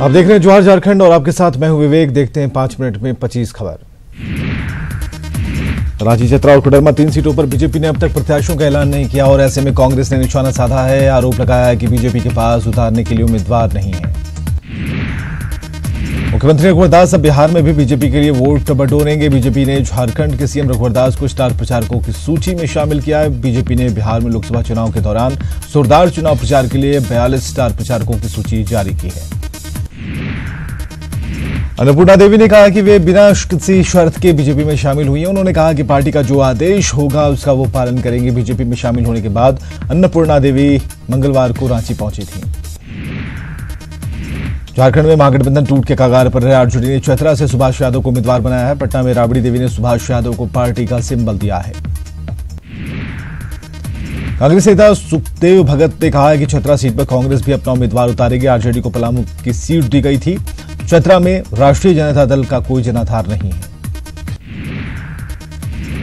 आप देख रहे हैं जोहार झारखंड और आपके साथ मैं हूं विवेक। देखते हैं 5 मिनट में 25 खबर। रांची, चतरा और कोडरमा 3 सीटों पर बीजेपी ने अब तक प्रत्याशियों का ऐलान नहीं किया और ऐसे में कांग्रेस ने निशाना साधा है। आरोप लगाया है कि बीजेपी के पास उतारने के लिए उम्मीदवार नहीं है। मुख्यमंत्री रघुवर दास अब बिहार में भी बीजेपी के लिए वोट बटोरेंगे। बीजेपी ने झारखंड के सीएम रघुवर दास को स्टार प्रचारकों की सूची में शामिल किया है। बीजेपी ने बिहार में लोकसभा चुनाव के दौरान जोरदार चुनाव प्रचार के लिए 42 स्टार प्रचारकों की सूची जारी की है। अन्नपूर्णा देवी ने कहा कि वे बिना किसी शर्त के बीजेपी में शामिल हुई हैं। उन्होंने कहा कि पार्टी का जो आदेश होगा उसका वो पालन करेंगे। बीजेपी में शामिल होने के बाद अन्नपूर्णा देवी मंगलवार को रांची पहुंची थी। झारखंड में महागठबंधन टूट के कगार पर रहे आरजेडी ने चतरा से सुभाष यादव को उम्मीदवार बनाया है। पटना में राबड़ी देवी ने सुभाष यादव को पार्टी का सिंबल दिया है। कांग्रेस नेता सुखदेव भगत ने कहा है कि चतरा सीट पर कांग्रेस भी अपना उम्मीदवार उतारेगी। आरजेडी को पलामू की सीट दी गई थी। चतरा में राष्ट्रीय जनता दल का कोई जनाधार नहीं है।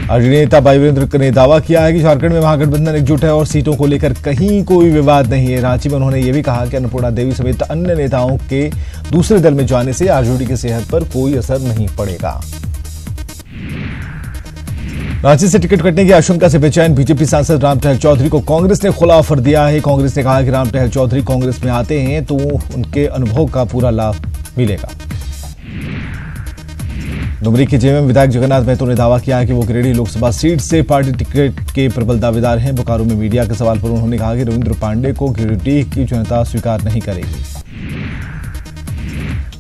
आरजेडी नेता बाईवीरेंद्र ने दावा किया है कि झारखंड में महागठबंधन एकजुट है और सीटों को लेकर कहीं कोई विवाद नहीं है। रांची में उन्होंने यह भी कहा कि अन्नपूर्णा देवी समेत अन्य नेताओं के दूसरे दल में जाने से आरजेडी की सेहत पर कोई असर नहीं पड़ेगा। रांची से टिकट कटने की आशंका से बेचैन बीजेपी सांसद राम टहल चौधरी को कांग्रेस ने खुला ऑफर दिया है। कांग्रेस ने कहा कि राम टहल चौधरी कांग्रेस में आते हैं तो उनके अनुभव का पूरा लाभ मिलेगा। डुमरी के जेएमएम विधायक जगन्नाथ महतो ने दावा किया है कि वो गिरिडीह लोकसभा सीट से पार्टी टिकट के प्रबल दावेदार हैं। बोकारो में मीडिया के सवाल पर उन्होंने कहा कि रविंद्र पांडे को गिरिडीह की जनता स्वीकार नहीं करेगी।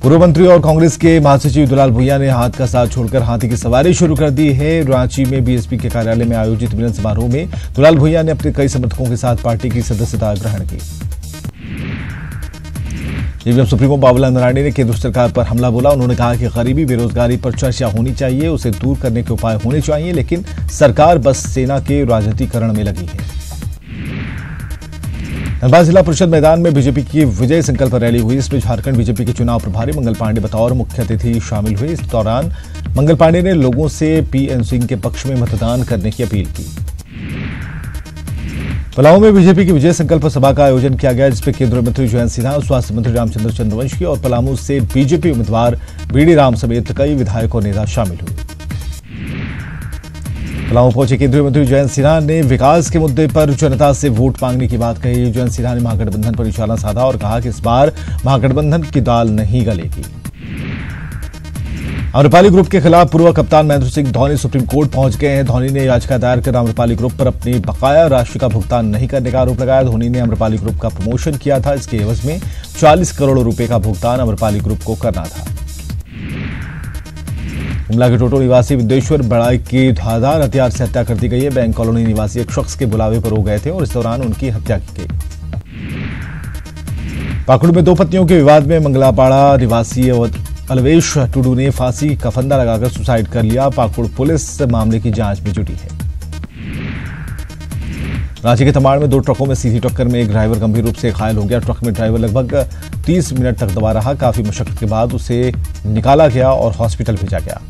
पूर्व मंत्री और कांग्रेस के महासचिव दुलाल भुइयां ने हाथ का साथ छोड़कर हाथी की सवारी शुरू कर दी है। रांची में बीएसपी के कार्यालय में आयोजित मिलन समारोह में दुलाल भुइयां ने अपने कई समर्थकों के साथ पार्टी की सदस्यता ग्रहण की। ईवीएम सुप्रीमो बाबूलाल मरांडी ने केंद्र सरकार पर हमला बोला। उन्होंने कहा कि गरीबी बेरोजगारी पर चर्चा होनी चाहिए, उसे दूर करने के उपाय होने चाहिए, लेकिन सरकार बस सेना के राजनीतिकरण में लगी है। धनबाद जिला परिषद मैदान में बीजेपी की विजय संकल्प रैली हुई। इसमें झारखंड बीजेपी के चुनाव प्रभारी मंगल पांडे बतौर मुख्य अतिथि शामिल हुए। इस दौरान मंगल पांडे ने लोगों से पीएन सिंह के पक्ष में मतदान करने की अपील की। पलामू में बीजेपी की विजय संकल्प सभा का आयोजन किया गया, जिसमें केंद्रीय मंत्री जयंत सिन्हा, स्वास्थ्य मंत्री रामचंद्र चंद्रवंशी और पलामू से बीजेपी उम्मीदवार बीडी राम समेत कई विधायक और नेता शामिल हुए। पलामू पहुंचे केंद्रीय मंत्री जयंत सिन्हा ने विकास के मुद्दे पर जनता से वोट मांगने की बात कही। जयंत सिन्हा ने महागठबंधन पर निशाना साधा और कहा कि इस बार महागठबंधन की दाल नहीं गलेगी। आम्रपाली ग्रुप के खिलाफ पूर्व कप्तान महेंद्र सिंह धोनी सुप्रीम कोर्ट पहुंच गए हैं। धोनी ने याचिका दायर कर आम्रपाली ग्रुप पर अपनी बकाया राशि का भुगतान नहीं करने का आरोप लगाया। धोनी ने आम्रपाली ग्रुप का प्रमोशन किया था, इसके एवज में 40 करोड़ रुपए का भुगतान आम्रपाली ग्रुप को करना था। गुमला के टोटो निवासी विदेश्वर बड़ाई की धारदार हथियार से हत्या कर दी गई है। बैंक कॉलोनी निवासी एक शख्स के बुलावे पर हो गए थे और इस दौरान उनकी हत्या की गई। पाकुड़ में 2 पत्नियों के विवाद में मंगलापाड़ा निवासी अलवेश टुडू ने फांसी का फंदा लगाकर सुसाइड कर लिया। पाकुड़ पुलिस मामले की जांच में जुटी है। रांची के तमाड़ में 2 ट्रकों में सीधी टक्कर में एक ड्राइवर गंभीर रूप से घायल हो गया। ट्रक में ड्राइवर लगभग 30 मिनट तक दबा रहा। काफी मशक्कत के बाद उसे निकाला गया और हॉस्पिटल भेजा गया।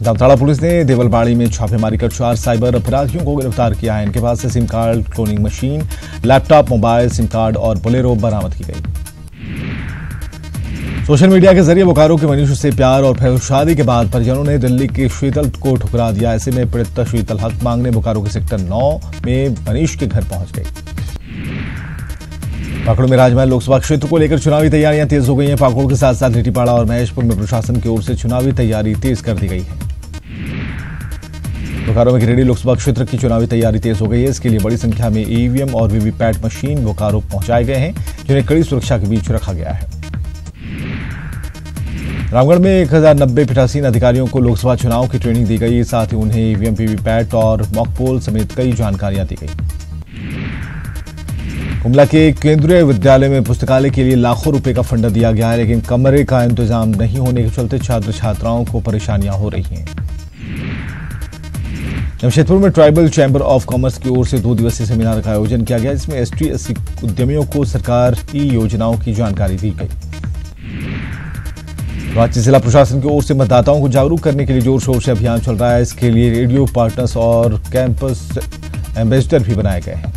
जामताड़ा पुलिस ने देवलबाड़ी में छापेमारी कर 4 साइबर अपराधियों को गिरफ्तार किया है। इनके पास से SIM card, cloning machine, laptop, mobile, SIM card और बोलेरो बरामद की गई। सोशल मीडिया के जरिए बोकारो के मनीष से प्यार और फिर शादी के बाद परिजनों ने दिल्ली के शीतल को ठुकरा दिया। ऐसे में पीड़ित शीतल हक मांगने बोकारो के सेक्टर 9 में मनीष के घर पहुंच गई। पाकुड़ में राजमहल लोकसभा क्षेत्र को लेकर चुनावी तैयारियां तेज हो गई हैं। पाकुड़ के साथ साथ लिटीपाड़ा और महेशपुर में प्रशासन की ओर से चुनावी तैयारी तेज कर दी गई है। बोकारो में गिरिडीह लोकसभा क्षेत्र की चुनावी तैयारी तेज हो गई है। इसके लिए बड़ी संख्या में ईवीएम और वीवीपैट मशीन बोकारो पहुंचाए गए हैं, जिन्हें कड़ी सुरक्षा के बीच रखा गया है। रामगढ़ में 1090 पीठासीन अधिकारियों को लोकसभा चुनाव की ट्रेनिंग दी गई। साथ ही उन्हें ईवीएम, वीवीपैट और मॉकपोल समेत कई जानकारियां दी गई। गुमला के केंद्रीय विद्यालय में पुस्तकालय के लिए लाखों रुपए का फंड दिया गया है, लेकिन कमरे का इंतजाम नहीं होने के चलते छात्र छात्राओं को परेशानियां हो रही हैं। जमशेदपुर में ट्राइबल चैंबर ऑफ कॉमर्स की ओर से 2 दिवसीय सेमिनार का आयोजन किया गया, जिसमें ST/SC उद्यमियों को सरकार की योजनाओं की जानकारी दी गई। रांची जिला प्रशासन की ओर से मतदाताओं को जागरूक करने के लिए जोर शोर से अभियान चल रहा है। इसके लिए रेडियो पार्टनर्स और कैंपस एम्बेसडर भी बनाए गए हैं।